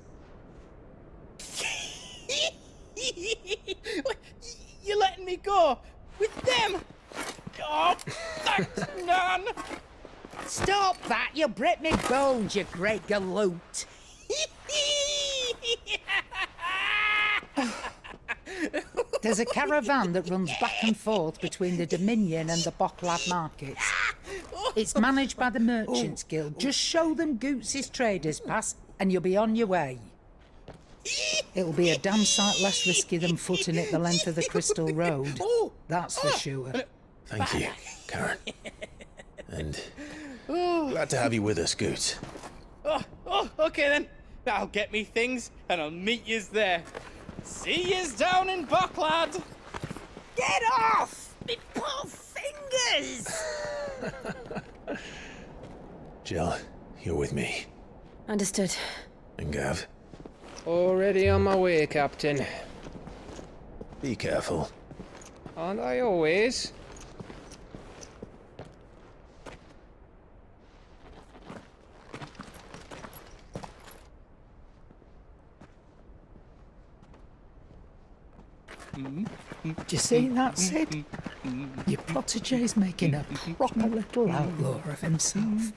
letting me go with them. Oh, thanks, Nan. Stop that! You'll break me bones, you great galoot. There's a caravan that runs back and forth between the Dominion and the Bocklad markets. It's managed by the Merchants Guild. Just show them Goots' traders pass and you'll be on your way. It'll be a damn sight less risky than footing it the length of the Crystal Road. That's for sure. Thank you, Karen. And glad to have you with us, Goots. Okay then. I'll get me things and I'll meet yous there. See yous down in Bocklad. Get off! Me poor fingers! Jill, you're with me. Understood. And Gav, Already on my way, Captain. be careful. Aren't I always? Do you see that, Sid? Your protege's making a proper little outlaw of himself.